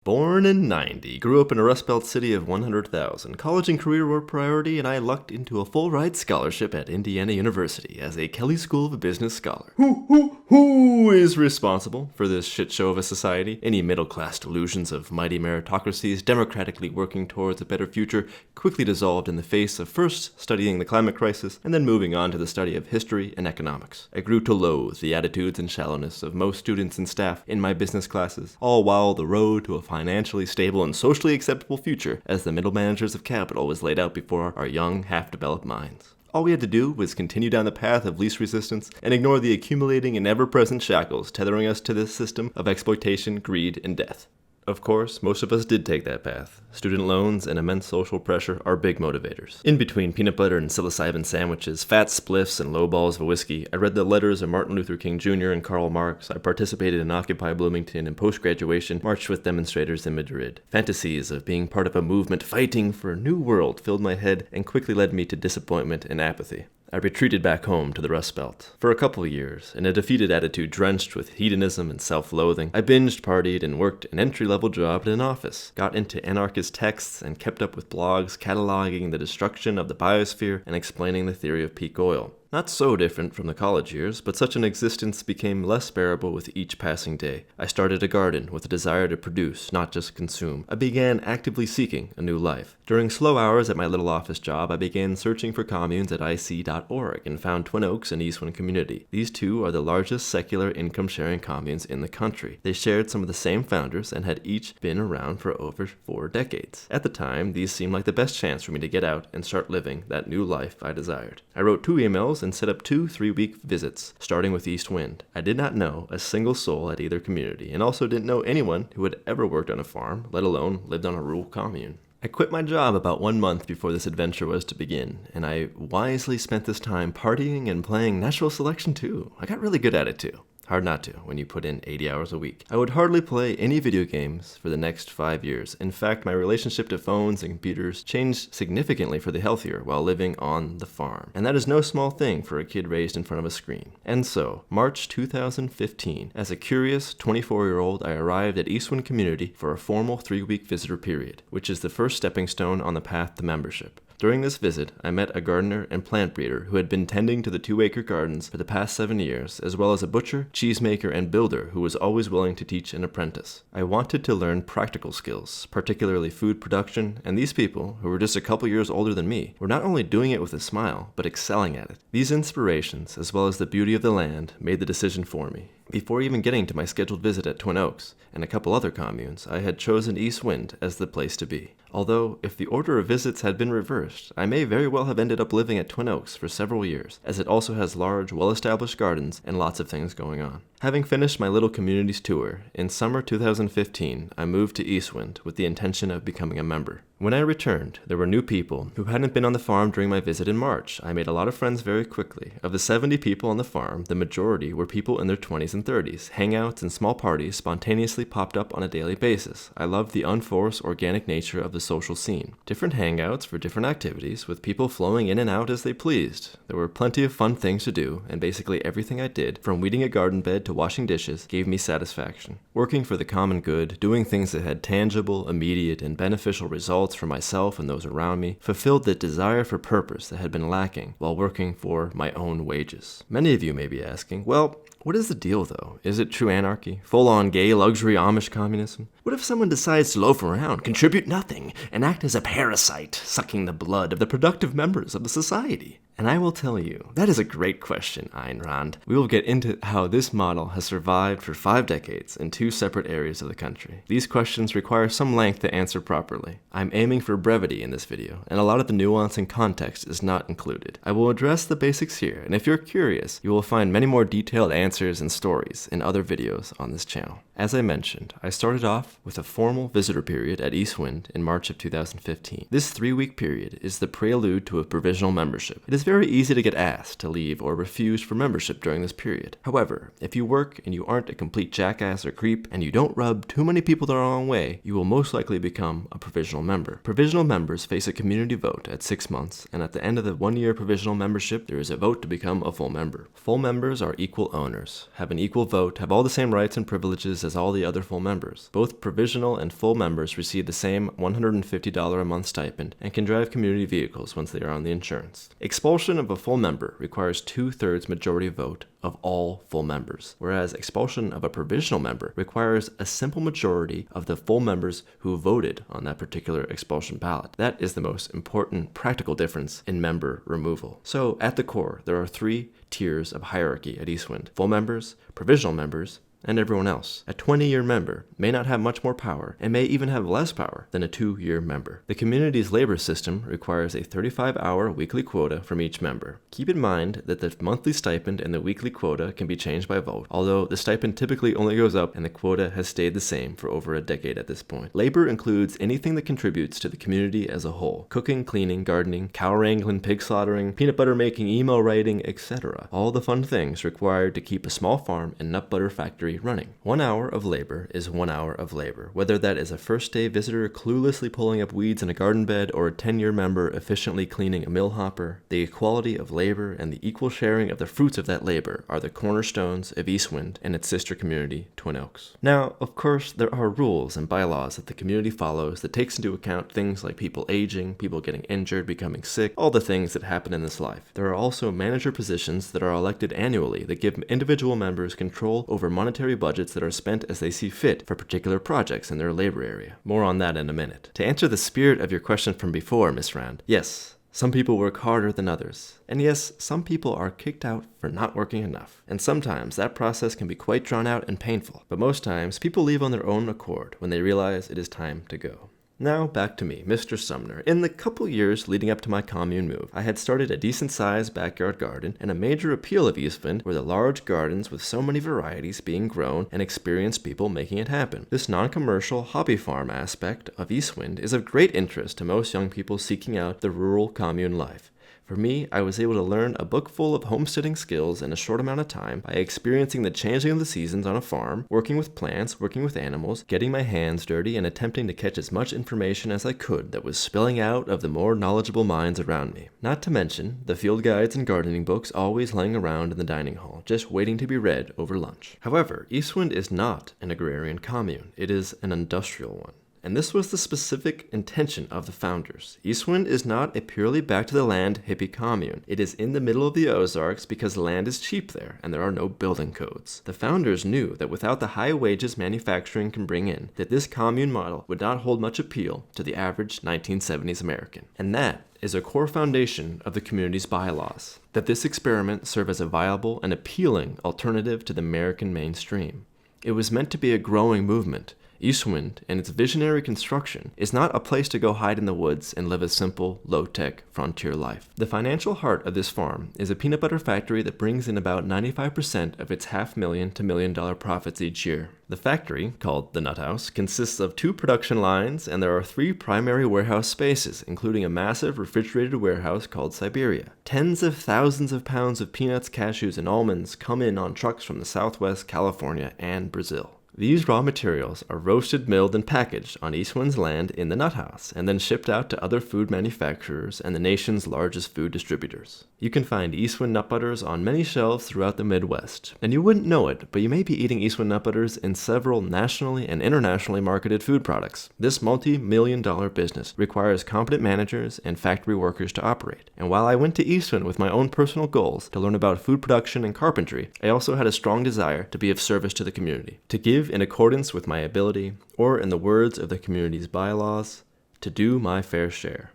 Born in '90, grew up in a Rust Belt city of 100,000. College and career were a priority, and I lucked into a full-ride scholarship at Indiana University as a Kelley School of Business scholar. Who is responsible for this shit show of a society? Any middle-class delusions of mighty meritocracies democratically working towards a better future quickly dissolved in the face of first studying the climate crisis and then moving on to the study of history and economics. I grew to loathe the attitudes and shallowness of most students and staff in my business classes, all while the road to a financially stable and socially acceptable future as the middle managers of capital was laid out before our young, half-developed minds. All we had to do was continue down the path of least resistance and ignore the accumulating and ever-present shackles tethering us to this system of exploitation, greed, and death. Of course, most of us did take that path. Student loans and immense social pressure are big motivators. In between peanut butter and psilocybin sandwiches, fat spliffs, and low balls of whiskey, I read the letters of Martin Luther King Jr. and Karl Marx. I participated in Occupy Bloomington and post-graduation marched with demonstrators in Madrid. Fantasies of being part of a movement fighting for a new world filled my head and quickly led me to disappointment and apathy. I retreated back home to the Rust Belt. For a couple of years, in a defeated attitude drenched with hedonism and self-loathing, I binged, partied, and worked an entry-level job at an office, got into anarchist texts, and kept up with blogs cataloging the destruction of the biosphere and explaining the theory of peak oil. Not so different from the college years, but such an existence became less bearable with each passing day. I started a garden with a desire to produce, not just consume. I began actively seeking a new life. During slow hours at my little office job, I began searching for communes at ic.org and found Twin Oaks and Eastwind Community. These two are the largest secular income-sharing communes in the country. They shared some of the same founders and had each been around for over 4 decades. At the time, these seemed like the best chance for me to get out and start living that new life I desired. I wrote 2 emails and set up 2 3-week visits, starting with Eastwind. I did not know a single soul at either community, and also didn't know anyone who had ever worked on a farm, let alone lived on a rural commune. I quit my job about 1 month before this adventure was to begin, and I wisely spent this time partying and playing natural selection too. I got really good at it too. Hard not to when you put in 80 hours a week. I would hardly play any video games for the next 5 years. In fact, my relationship to phones and computers changed significantly for the healthier while living on the farm. And that is no small thing for a kid raised in front of a screen. And so, March 2015, as a curious 24-year-old, I arrived at Eastwind Community for a formal 3-week visitor period, which is the first stepping stone on the path to membership. During this visit, I met a gardener and plant breeder who had been tending to the 2-acre gardens for the past 7 years, as well as a butcher, cheesemaker, and builder who was always willing to teach an apprentice. I wanted to learn practical skills, particularly food production, and these people, who were just a couple years older than me, were not only doing it with a smile, but excelling at it. These inspirations, as well as the beauty of the land, made the decision for me. Before even getting to my scheduled visit at Twin Oaks and a couple other communes, I had chosen Eastwind as the place to be. Although, if the order of visits had been reversed, I may very well have ended up living at Twin Oaks for several years, as it also has large, well-established gardens and lots of things going on. Having finished my little community's tour, in summer 2015, I moved to Eastwind with the intention of becoming a member. When I returned, there were new people who hadn't been on the farm during my visit in March. I made a lot of friends very quickly. Of the 70 people on the farm, the majority were people in their 20s and 30s. Hangouts and small parties spontaneously popped up on a daily basis. I loved the unforced, organic nature of the social scene. Different hangouts for different activities, with people flowing in and out as they pleased. There were plenty of fun things to do, and basically everything I did, from weeding a garden bed to washing dishes, gave me satisfaction. Working for the common good, doing things that had tangible, immediate, and beneficial results for myself and those around me, fulfilled the desire for purpose that had been lacking while working for my own wages. Many of you may be asking, well, what is the deal though? Is it true anarchy? Full-on gay luxury Amish communism? What if someone decides to loaf around, contribute nothing, and act as a parasite, sucking the blood of the productive members of the society? And I will tell you, that is a great question, Ayn Rand. We will get into how this model has survived for 5 decades in 2 separate areas of the country. These questions require some length to answer properly. I'm aiming for brevity in this video, and a lot of the nuance and context is not included. I will address the basics here, and if you're curious, you will find many more detailed answers and stories in other videos on this channel. As I mentioned, I started off with a formal visitor period at Eastwind in March of 2015. This 3-week period is the prelude to a provisional membership. It is very easy to get asked to leave or refused for membership during this period. However, if you work and you aren't a complete jackass or creep, and you don't rub too many people the wrong way, you will most likely become a provisional member. Provisional members face a community vote at 6 months, and at the end of the 1-year provisional membership, there is a vote to become a full member. Full members are equal owners, have an equal vote, have all the same rights and privileges as all the other full members. Both provisional and full members receive the same $150 a month stipend and can drive community vehicles once they are on the insurance. Expulsion of a full member requires 2/3 majority vote of all full members, whereas expulsion of a provisional member requires a simple majority of the full members who voted on that particular expulsion ballot. That is the most important practical difference in member removal. So at the core, there are 3 tiers of hierarchy at Eastwind: full members, provisional members, and everyone else. A 20-year member may not have much more power and may even have less power than a 2-year member. The community's labor system requires a 35-hour weekly quota from each member. Keep in mind that the monthly stipend and the weekly quota can be changed by vote, although the stipend typically only goes up and the quota has stayed the same for over a decade at this point. Labor includes anything that contributes to the community as a whole: cooking, cleaning, gardening, cow wrangling, pig slaughtering, peanut butter making, email writing, etc. All the fun things required to keep a small farm and nut butter factory running. 1 hour of labor is 1 hour of labor, whether that is a first-day visitor cluelessly pulling up weeds in a garden bed or a 10-year member efficiently cleaning a mill hopper. The equality of labor and the equal sharing of the fruits of that labor are the cornerstones of Eastwind and its sister community, Twin Oaks. Now, of course, there are rules and bylaws that the community follows that takes into account things like people aging, people getting injured, becoming sick, all the things that happen in this life. There are also manager positions that are elected annually that give individual members control over monetary budgets that are spent as they see fit for particular projects in their labor area. More on that in a minute. To answer the spirit of your question from before, Miss Rand, yes, some people work harder than others. And yes, some people are kicked out for not working enough. And sometimes that process can be quite drawn out and painful. But most times, people leave on their own accord when they realize it is time to go. Now back to me, Mr. Sumner. In the couple years leading up to my commune move, I had started a decent-sized backyard garden, and a major appeal of Eastwind were the large gardens with so many varieties being grown and experienced people making it happen. This non-commercial hobby farm aspect of Eastwind is of great interest to most young people seeking out the rural commune life. For me, I was able to learn a book full of homesteading skills in a short amount of time by experiencing the changing of the seasons on a farm, working with plants, working with animals, getting my hands dirty, and attempting to catch as much information as I could that was spilling out of the more knowledgeable minds around me. Not to mention the field guides and gardening books always laying around in the dining hall, just waiting to be read over lunch. However, Eastwind is not an agrarian commune. It is an industrial one. And this was the specific intention of the founders. Eastwind is not a purely back-to-the-land hippie commune. It is in the middle of the Ozarks because land is cheap there and there are no building codes. The founders knew that without the high wages manufacturing can bring in, that this commune model would not hold much appeal to the average 1970s American. And that is a core foundation of the community's bylaws, that this experiment serve as a viable and appealing alternative to the American mainstream. It was meant to be a growing movement. Eastwind and its visionary construction is not a place to go hide in the woods and live a simple, low-tech frontier life. The financial heart of this farm is a peanut butter factory that brings in about 95% of its $500,000 to $1 million profits each year. The factory, called the Nut House, consists of 2 production lines, and there are 3 primary warehouse spaces, including a massive refrigerated warehouse called Siberia. Tens of thousands of pounds of peanuts, cashews, and almonds come in on trucks from the Southwest, California, and Brazil. These raw materials are roasted, milled, and packaged on Eastwind's land in the Nut House, and then shipped out to other food manufacturers and the nation's largest food distributors. You can find Eastwind nut butters on many shelves throughout the Midwest. And you wouldn't know it, but you may be eating Eastwind nut butters in several nationally and internationally marketed food products. This multi-million-dollar business requires competent managers and factory workers to operate. And while I went to Eastwind with my own personal goals to learn about food production and carpentry, I also had a strong desire to be of service to the community, to give in accordance with my ability, or in the words of the community's bylaws, to do my fair share.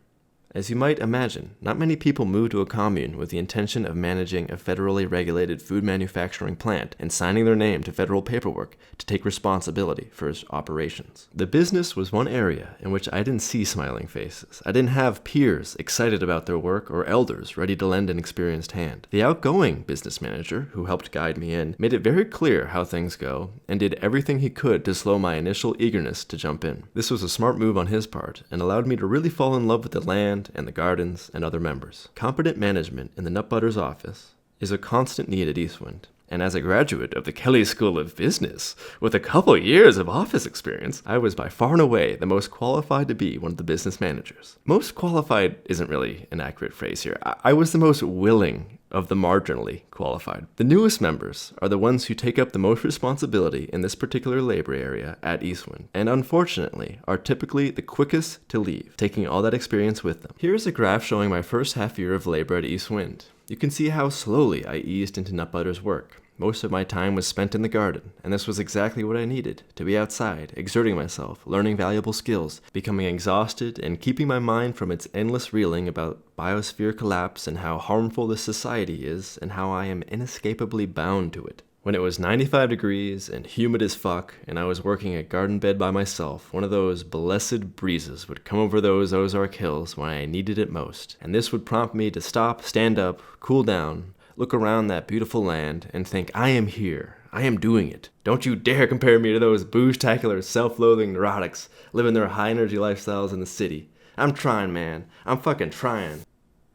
As you might imagine, not many people move to a commune with the intention of managing a federally regulated food manufacturing plant and signing their name to federal paperwork to take responsibility for its operations. The business was one area in which I didn't see smiling faces. I didn't have peers excited about their work or elders ready to lend an experienced hand. The outgoing business manager, who helped guide me in, made it very clear how things go and did everything he could to slow my initial eagerness to jump in. This was a smart move on his part and allowed me to really fall in love with the land, land and the gardens and other members. Competent management in the Nut Butter's office is a constant need at Eastwind. And as a graduate of the Kelly School of Business, with a couple years of office experience, I was by far and away the most qualified to be one of the business managers. Most qualified isn't really an accurate phrase here. I was the most willing of the marginally qualified. The newest members are the ones who take up the most responsibility in this particular labor area at Eastwind, and unfortunately are typically the quickest to leave, taking all that experience with them. Here's a graph showing my first half year of labor at Eastwind. You can see how slowly I eased into Nut Butter's work. Most of my time was spent in the garden, and this was exactly what I needed, to be outside, exerting myself, learning valuable skills, becoming exhausted, and keeping my mind from its endless reeling about biosphere collapse and how harmful this society is, and how I am inescapably bound to it. When it was 95 degrees and humid as fuck, and I was working a garden bed by myself, one of those blessed breezes would come over those Ozark hills when I needed it most, and this would prompt me to stop, stand up, cool down, look around that beautiful land, and think, I am here. I am doing it. Don't you dare compare me to those booze-tacular, self-loathing neurotics living their high-energy lifestyles in the city. I'm trying, man. I'm fucking trying.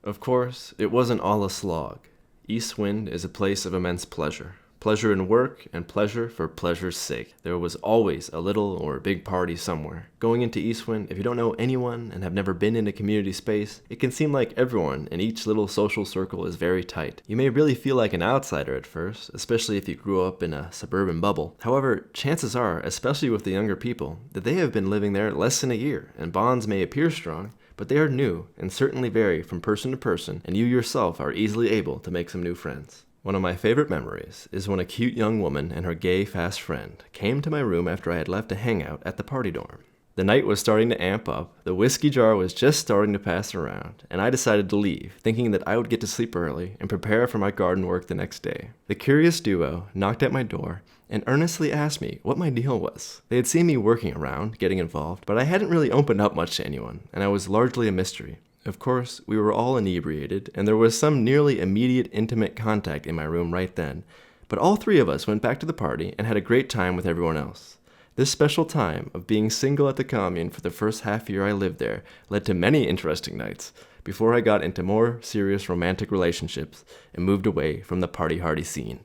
Of course, it wasn't all a slog. Eastwind is a place of immense pleasure. Pleasure in work and pleasure for pleasure's sake. There was always a little or a big party somewhere. Going into Eastwind, if you don't know anyone and have never been in a community space, it can seem like everyone in each little social circle is very tight. You may really feel like an outsider at first, especially if you grew up in a suburban bubble. However, chances are, especially with the younger people, that they have been living there less than a year, and bonds may appear strong, but they are new and certainly vary from person to person, and you yourself are easily able to make some new friends. One of my favorite memories is when a cute young woman and her gay, fast friend came to my room after I had left a hangout at the party dorm. The night was starting to amp up, the whiskey jar was just starting to pass around, and I decided to leave, thinking that I would get to sleep early and prepare for my garden work the next day. The curious duo knocked at my door and earnestly asked me what my deal was. They had seen me working around, getting involved, but I hadn't really opened up much to anyone, and I was largely a mystery. Of course, we were all inebriated, and there was some nearly immediate intimate contact in my room right then, but all three of us went back to the party and had a great time with everyone else. This special time of being single at the commune for the first half year I lived there led to many interesting nights, before I got into more serious romantic relationships and moved away from the party-hardy scene.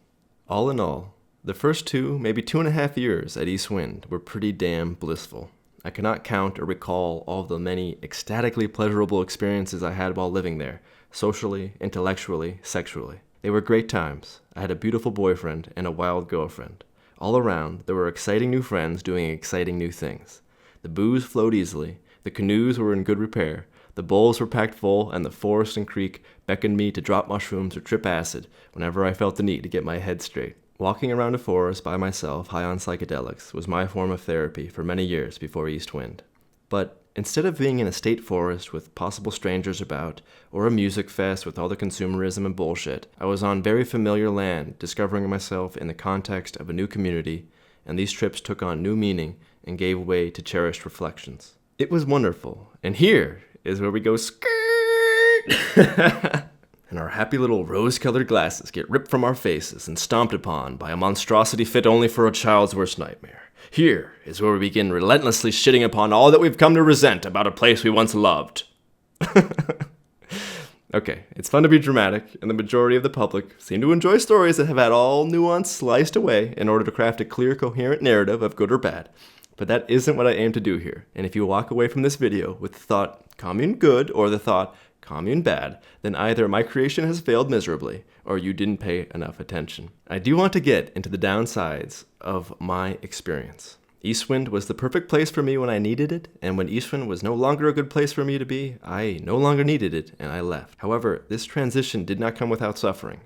All in all, the first 2, maybe 2.5 years at Eastwind were pretty damn blissful. I cannot count or recall all of the many ecstatically pleasurable experiences I had while living there, socially, intellectually, sexually. They were great times. I had a beautiful boyfriend and a wild girlfriend. All around, there were exciting new friends doing exciting new things. The booze flowed easily, the canoes were in good repair, the bowls were packed full, and the forest and creek beckoned me to drop mushrooms or trip acid whenever I felt the need to get my head straight. Walking around a forest by myself, high on psychedelics, was my form of therapy for many years before Eastwind. But instead of being in a state forest with possible strangers about, or a music fest with all the consumerism and bullshit, I was on very familiar land, discovering myself in the context of a new community, and these trips took on new meaning and gave way to cherished reflections. It was wonderful, and here is where we go skirt! And our happy little rose-colored glasses get ripped from our faces and stomped upon by a monstrosity fit only for a child's worst nightmare. Here is where we begin relentlessly shitting upon all that we've come to resent about a place we once loved. Okay, it's fun to be dramatic, and the majority of the public seem to enjoy stories that have had all nuance sliced away in order to craft a clear, coherent narrative of good or bad. But that isn't what I aim to do here, and if you walk away from this video with the thought, commune good, or the thought, commune bad, then either my creation has failed miserably, or you didn't pay enough attention. I do want to get into the downsides of my experience. Eastwind was the perfect place for me when I needed it, and when Eastwind was no longer a good place for me to be, I no longer needed it, and I left. However, this transition did not come without suffering.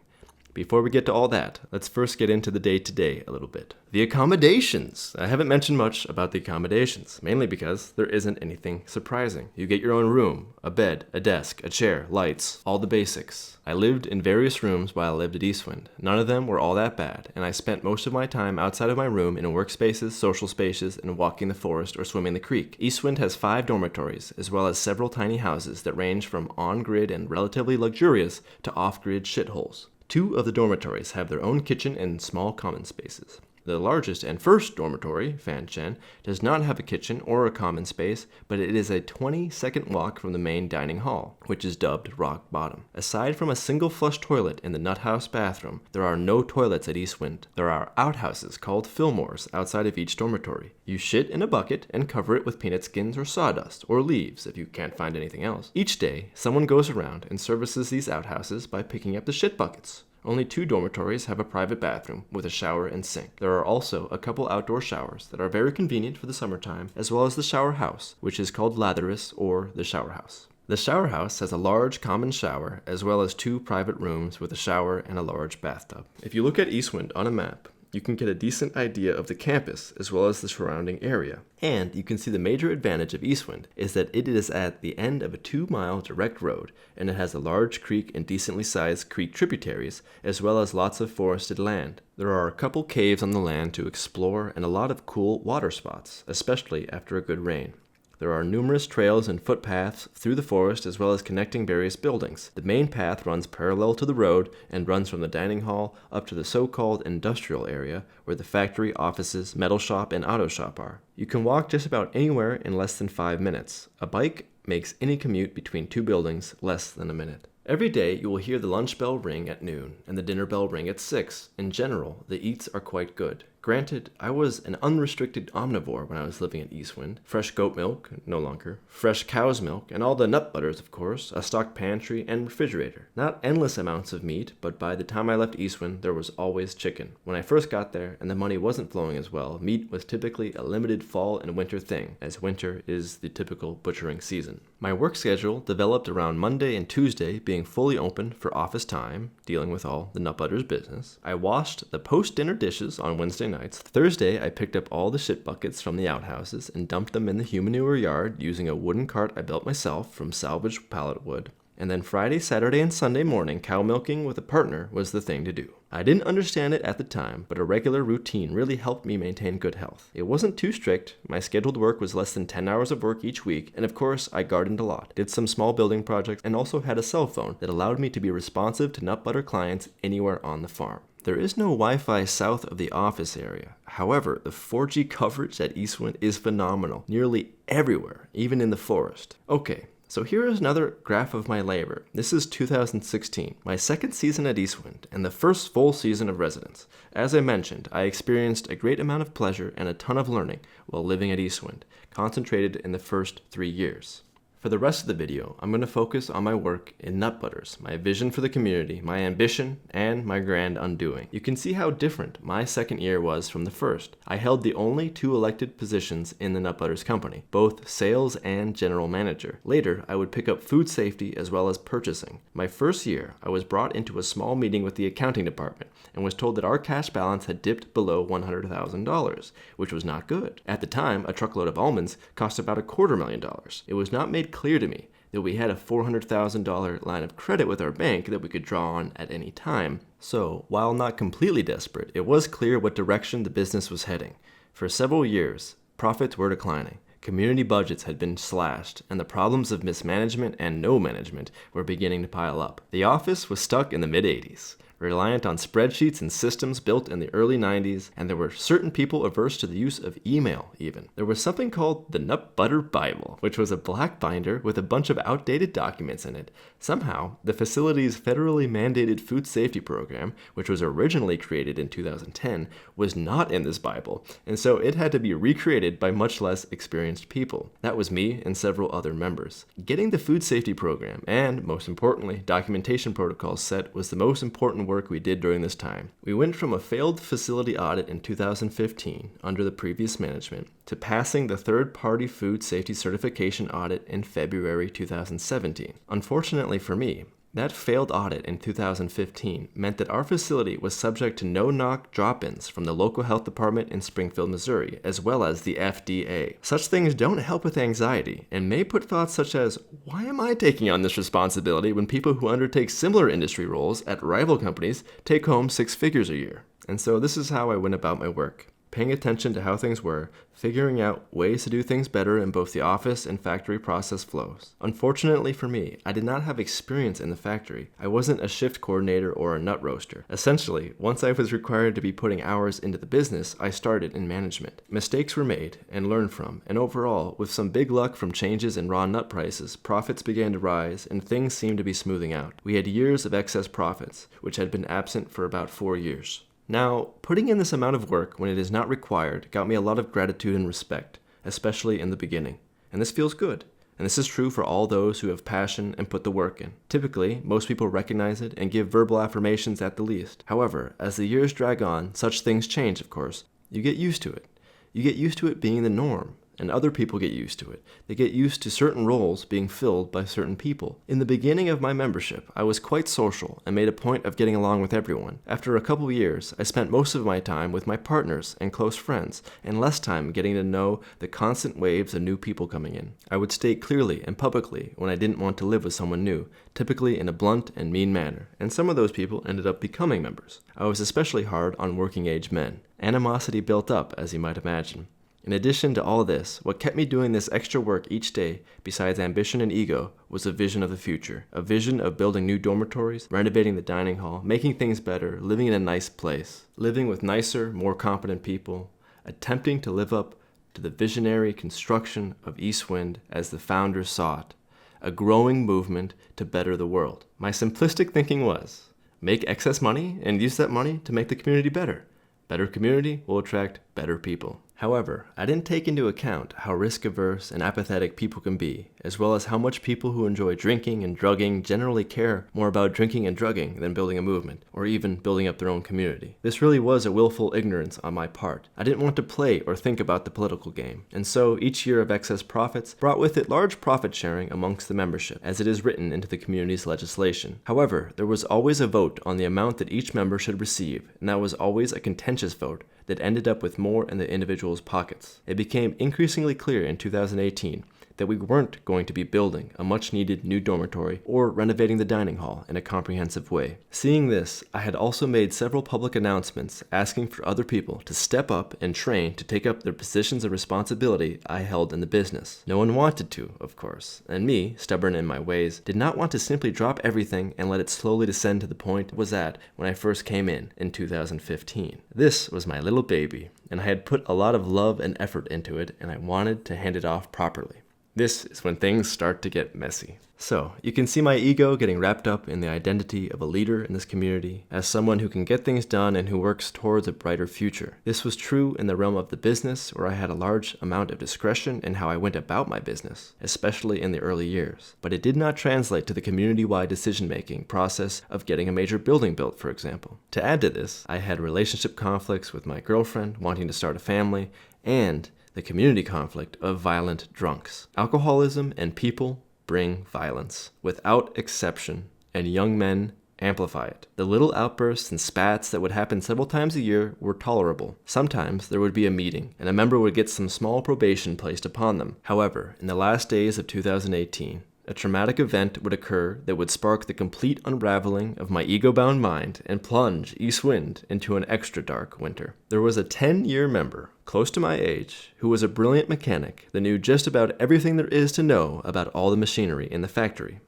Before we get to all that, let's first get into the day-to-day a little bit. The accommodations. I haven't mentioned much about the accommodations, mainly because there isn't anything surprising. You get your own room, a bed, a desk, a chair, lights, all the basics. I lived in various rooms while I lived at Eastwind. None of them were all that bad, and I spent most of my time outside of my room in workspaces, social spaces, and walking the forest or swimming the creek. Eastwind has 5 dormitories, as well as several tiny houses that range from on-grid and relatively luxurious to off-grid shitholes. 2 of the dormitories have their own kitchen and small common spaces. The largest and first dormitory, Fanchen, does not have a kitchen or a common space, but it is a 20-second walk from the main dining hall, which is dubbed rock bottom. Aside from a single flush toilet in the nut house bathroom, there are no toilets at Eastwind. There are outhouses called Fillmores outside of each dormitory. You shit in a bucket and cover it with peanut skins or sawdust, or leaves if you can't find anything else. Each day, someone goes around and services these outhouses by picking up the shit buckets. Only 2 dormitories have a private bathroom with a shower and sink. There are also a couple outdoor showers that are very convenient for the summertime, as well as the shower house, which is called Latherus or the shower house. The shower house has a large common shower, as well as 2 private rooms with a shower and a large bathtub. If you look at Eastwind on a map, you can get a decent idea of the campus as well as the surrounding area. And you can see the major advantage of Eastwind is that it is at the end of a 2-mile direct road, and it has a large creek and decently sized creek tributaries, as well as lots of forested land. There are a couple caves on the land to explore and a lot of cool water spots, especially after a good rain. There are numerous trails and footpaths through the forest as well as connecting various buildings. The main path runs parallel to the road and runs from the dining hall up to the so-called industrial area where the factory, offices, metal shop, and auto shop are. You can walk just about anywhere in less than 5 minutes. A bike makes any commute between 2 buildings less than a minute. Every day you will hear the lunch bell ring at noon and the dinner bell ring at 6. In general, the eats are quite good. Granted, I was an unrestricted omnivore when I was living at Eastwind. Fresh goat milk, no longer. Fresh cow's milk, and all the nut butters, of course, a stocked pantry, and refrigerator. Not endless amounts of meat, but by the time I left Eastwind, there was always chicken. When I first got there, and the money wasn't flowing as well, meat was typically a limited fall and winter thing, as winter is the typical butchering season. My work schedule developed around Monday and Tuesday being fully open for office time, dealing with all the nut butters business. I washed the post-dinner dishes on Wednesday nights. Thursday, I picked up all the shit buckets from the outhouses and dumped them in the humanure yard using a wooden cart I built myself from salvaged pallet wood. And then Friday, Saturday, and Sunday morning, cow milking with a partner was the thing to do. I didn't understand it at the time, but a regular routine really helped me maintain good health. It wasn't too strict. My scheduled work was less than 10 hours of work each week, and of course, I gardened a lot, did some small building projects, and also had a cell phone that allowed me to be responsive to nut butter clients anywhere on the farm. There is no Wi-Fi south of the office area. However, the 4G coverage at Eastwind is phenomenal, nearly everywhere, even in the forest. Okay. So here is another graph of my labor. This is 2016, my second season at Eastwind, and the first full season of residence. As I mentioned, I experienced a great amount of pleasure and a ton of learning while living at Eastwind, concentrated in the first 3 years. For the rest of the video, I'm going to focus on my work in nut butters, my vision for the community, my ambition, and my grand undoing. You can see how different my second year was from the first. I held the only 2 elected positions in the nut butters company, both sales and general manager. Later, I would pick up food safety as well as purchasing. My first year, I was brought into a small meeting with the accounting department and was told that our cash balance had dipped below $100,000, which was not good. At the time, a truckload of almonds cost about $250,000. It was not made clear to me that we had a $400,000 line of credit with our bank that we could draw on at any time. So, while not completely desperate, it was clear what direction the business was heading. For several years, profits were declining. Community budgets had been slashed, and the problems of mismanagement and no management were beginning to pile up. The office was stuck in the mid-'80s. Reliant on spreadsheets and systems built in the early 90s, and there were certain people averse to the use of email even. There was something called the Nut Butter Bible, which was a black binder with a bunch of outdated documents in it. Somehow, the facility's federally mandated food safety program, which was originally created in 2010, was not in this Bible, and so it had to be recreated by much less experienced people. That was me and several other members. Getting the food safety program, and most importantly, documentation protocols set was the most important work we did during this time. We went from a failed facility audit in 2015 under the previous management to passing the third-party food safety certification audit in February 2017. Unfortunately for me, that failed audit in 2015 meant that our facility was subject to no-knock drop-ins from the local health department in Springfield, Missouri, as well as the FDA. Such things don't help with anxiety and may put thoughts such as, why am I taking on this responsibility when people who undertake similar industry roles at rival companies take home 6 figures a year? And so this is how I went about my work. paying attention to how things were, figuring out ways to do things better in both the office and factory process flows. Unfortunately for me, I did not have experience in the factory. I wasn't a shift coordinator or a nut roaster. Essentially, once I was required to be putting hours into the business, I started in management. Mistakes were made and learned from, and overall, with some big luck from changes in raw nut prices, profits began to rise and things seemed to be smoothing out. We had years of excess profits, which had been absent for about 4 years. Now, putting in this amount of work when it is not required got me a lot of gratitude and respect, especially in the beginning. And this feels good. And this is true for all those who have passion and put the work in. Typically, most people recognize it and give verbal affirmations at the least. However, as the years drag on, such things change, of course. You get used to it. You get used to it being the norm. And other people get used to it. They get used to certain roles being filled by certain people. In the beginning of my membership, I was quite social and made a point of getting along with everyone. After a couple years, I spent most of my time with my partners and close friends, and less time getting to know the constant waves of new people coming in. I would state clearly and publicly when I didn't want to live with someone new, typically in a blunt and mean manner, and some of those people ended up becoming members. I was especially hard on working-age men. Animosity built up, as you might imagine. In addition to all of this, what kept me doing this extra work each day, besides ambition and ego, was a vision of the future. A vision of building new dormitories, renovating the dining hall, making things better, living in a nice place, living with nicer, more competent people, attempting to live up to the visionary construction of Eastwind as the founders saw it, a growing movement to better the world. My simplistic thinking was, make excess money and use that money to make the community better. Better community will attract better people. However, I didn't take into account how risk-averse and apathetic people can be, as well as how much people who enjoy drinking and drugging generally care more about drinking and drugging than building a movement, or even building up their own community. This really was a willful ignorance on my part. I didn't want to play or think about the political game, and so each year of excess profits brought with it large profit sharing amongst the membership, as it is written into the community's legislation. However, there was always a vote on the amount that each member should receive, and that was always a contentious vote that ended up with more in the individual's pockets. It became increasingly clear in 2018 that we weren't going to be building a much-needed new dormitory or renovating the dining hall in a comprehensive way. Seeing this, I had also made several public announcements asking for other people to step up and train to take up their positions of responsibility I held in the business. No one wanted to, of course, and me, stubborn in my ways, did not want to simply drop everything and let it slowly descend to the point it was at when I first came in 2015. This was my little baby, and I had put a lot of love and effort into it, and I wanted to hand it off properly. This is when things start to get messy. So, you can see my ego getting wrapped up in the identity of a leader in this community, as someone who can get things done and who works towards a brighter future. This was true in the realm of the business, where I had a large amount of discretion in how I went about my business, especially in the early years. But it did not translate to the community-wide decision-making process of getting a major building built, for example. To add to this, I had relationship conflicts with my girlfriend, wanting to start a family, and the community conflict of violent drunks. Alcoholism and people bring violence, without exception, and young men amplify it. The little outbursts and spats that would happen several times a year were tolerable. Sometimes there would be a meeting, and a member would get some small probation placed upon them. However, in the last days of 2018, a traumatic event would occur that would spark the complete unraveling of my ego-bound mind and plunge Eastwind into an extra dark winter. There was a 10-year member, close to my age, who was a brilliant mechanic that knew just about everything there is to know about all the machinery in the factory.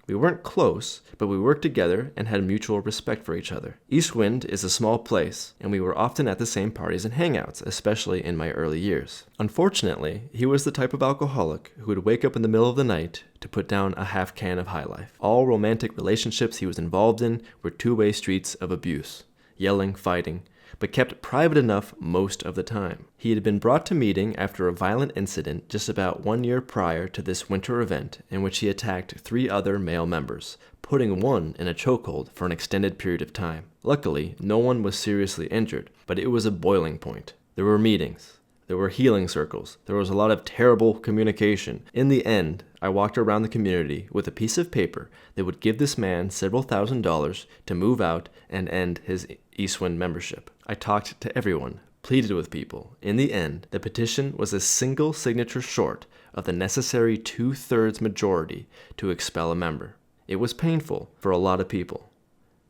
We weren't close, but we worked together and had mutual respect for each other. Eastwind is a small place, and we were often at the same parties and hangouts, especially in my early years. Unfortunately, he was the type of alcoholic who would wake up in the middle of the night to put down a half can of High Life. All romantic relationships he was involved in were two-way streets of abuse, yelling, fighting, but kept private enough most of the time. He had been brought to meeting after a violent incident just about 1 year prior to this winter event in which he attacked 3 other male members, putting one in a chokehold for an extended period of time. Luckily, no one was seriously injured, but it was a boiling point. There were meetings. There were healing circles. There was a lot of terrible communication. In the end, I walked around the community with a piece of paper that would give this man several $1,000s to move out and end his Eastwind membership. I talked to everyone, pleaded with people. In the end, the petition was a single signature short of the necessary 2/3 majority to expel a member. It was painful for a lot of people.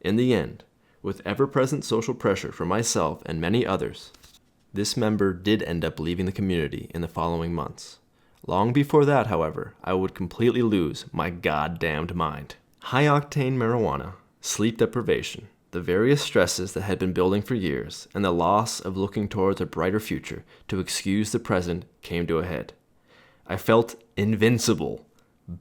In the end, with ever-present social pressure from myself and many others, This member did end up leaving the community in the following months. Long before that, however, I would completely lose my goddamned mind. High-octane marijuana, sleep deprivation, the various stresses that had been building for years, and the loss of looking towards a brighter future to excuse the present came to a head. I felt invincible,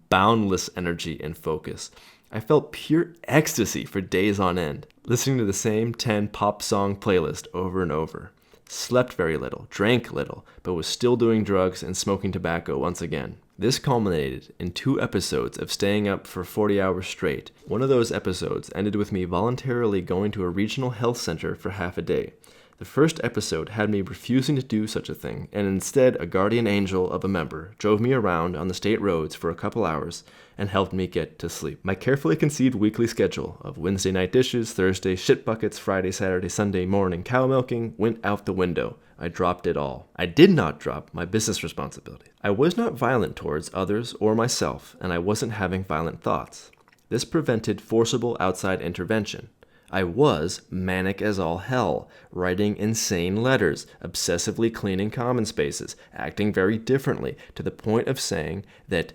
boundless energy and focus. I felt pure ecstasy for days on end, listening to the same 10 pop song playlist over and over. Slept very little, drank little, but was still doing drugs and smoking tobacco once again. This culminated in 2 episodes of staying up for 40 hours straight. One of those episodes ended with me voluntarily going to a regional health center for half a day. The first episode had me refusing to do such a thing, and instead a guardian angel of a member drove me around on the state roads for a couple hours and helped me get to sleep. My carefully conceived weekly schedule of Wednesday night dishes, Thursday shit buckets, Friday, Saturday, Sunday morning cow milking went out the window. I dropped it all. I did not drop my business responsibility. I was not violent towards others or myself, and I wasn't having violent thoughts. This prevented forcible outside intervention. I was manic as all hell, writing insane letters, obsessively cleaning common spaces, acting very differently, to the point of saying that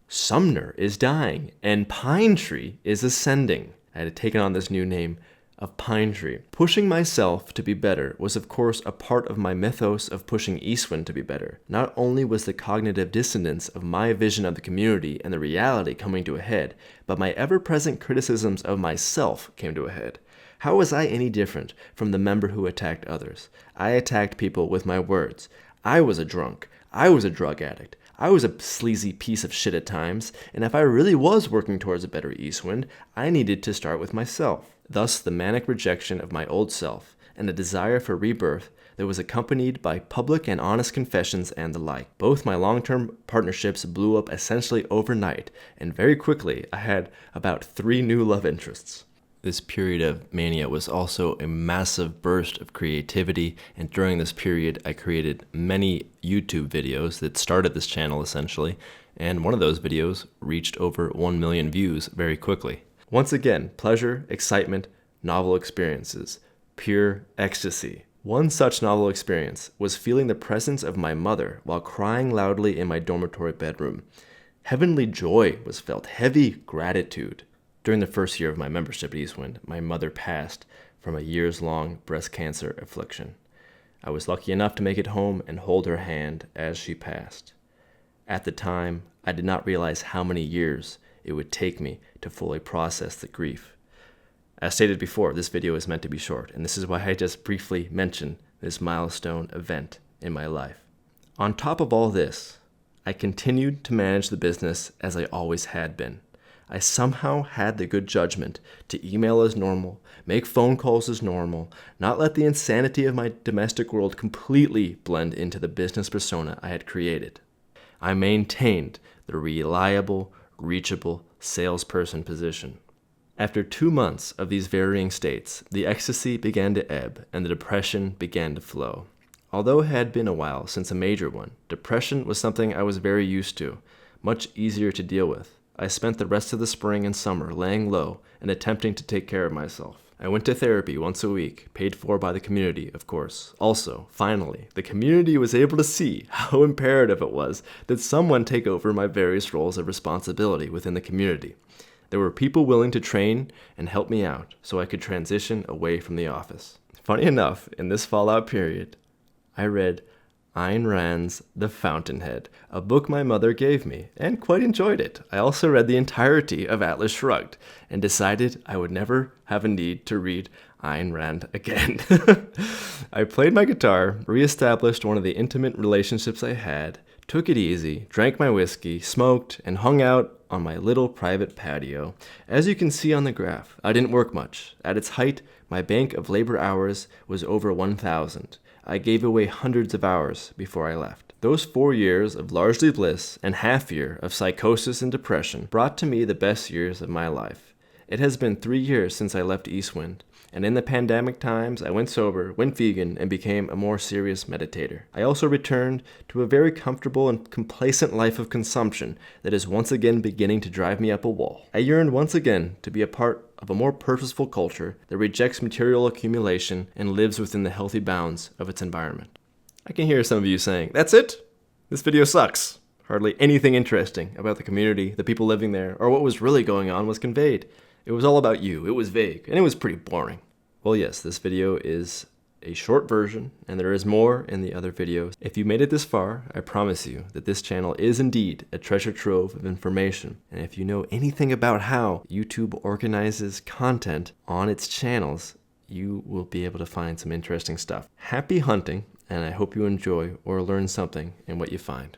Sumner is dying and Pine Tree is ascending. I had taken on this new name of Pine Tree. Pushing myself to be better was of course a part of my mythos of pushing Eastwind to be better. Not only was the cognitive dissonance of my vision of the community and the reality coming to a head, but my ever-present criticisms of myself came to a head. How was I any different from the member who attacked others? I attacked people with my words. I was a drunk. I was a drug addict. I was a sleazy piece of shit at times, and if I really was working towards a better Eastwind, I needed to start with myself. Thus, the manic rejection of my old self, and a desire for rebirth that was accompanied by public and honest confessions and the like. Both my long-term partnerships blew up essentially overnight, and very quickly I had about 3 new love interests. This period of mania was also a massive burst of creativity, and during this period I created many YouTube videos that started this channel essentially, and one of those videos reached over 1 million views very quickly. Once again, pleasure, excitement, novel experiences, pure ecstasy. One such novel experience was feeling the presence of my mother while crying loudly in my dormitory bedroom. Heavenly joy was felt, heavy gratitude. During the first year of my membership at Eastwind, my mother passed from a years-long breast cancer affliction. I was lucky enough to make it home and hold her hand as she passed. At the time, I did not realize how many years it would take me to fully process the grief. As stated before, this video is meant to be short, and this is why I just briefly mentioned this milestone event in my life. On top of all this, I continued to manage the business as I always had been. I somehow had the good judgment to email as normal, make phone calls as normal, not let the insanity of my domestic world completely blend into the business persona I had created. I maintained the reliable, reachable salesperson position. After 2 months of these varying states, the ecstasy began to ebb and the depression began to flow. Although it had been a while since a major one, depression was something I was very used to, much easier to deal with. I spent the rest of the spring and summer laying low and attempting to take care of myself. I went to therapy once a week, paid for by the community, of course. Also, finally, the community was able to see how imperative it was that someone take over my various roles of responsibility within the community. There were people willing to train and help me out so I could transition away from the office. Funny enough, in this fallout period, I read Ayn Rand's The Fountainhead, a book my mother gave me, and quite enjoyed it. I also read the entirety of Atlas Shrugged, and decided I would never have a need to read Ayn Rand again. I played my guitar, reestablished one of the intimate relationships I had, took it easy, drank my whiskey, smoked, and hung out on my little private patio. As you can see on the graph, I didn't work much. At its height, my bank of labor hours was over 1,000. I gave away hundreds of hours before I left. Those 4 years of largely bliss and half year of psychosis and depression brought to me the best years of my life. It has been 3 years since I left Eastwind, and in the pandemic times I went sober, went vegan, and became a more serious meditator. I also returned to a very comfortable and complacent life of consumption that is once again beginning to drive me up a wall. I yearned once again to be a part of a more purposeful culture that rejects material accumulation and lives within the healthy bounds of its environment. I can hear some of you saying, "That's it? This video sucks." Hardly anything interesting about the community, the people living there, or what was really going on was conveyed. It was all about you. It was vague, and it was pretty boring. Well, yes, this video is a short version, and there is more in the other videos. If you made it this far, I promise you that this channel is indeed a treasure trove of information. And if you know anything about how YouTube organizes content on its channels, you will be able to find some interesting stuff. Happy hunting, and I hope you enjoy or learn something in what you find.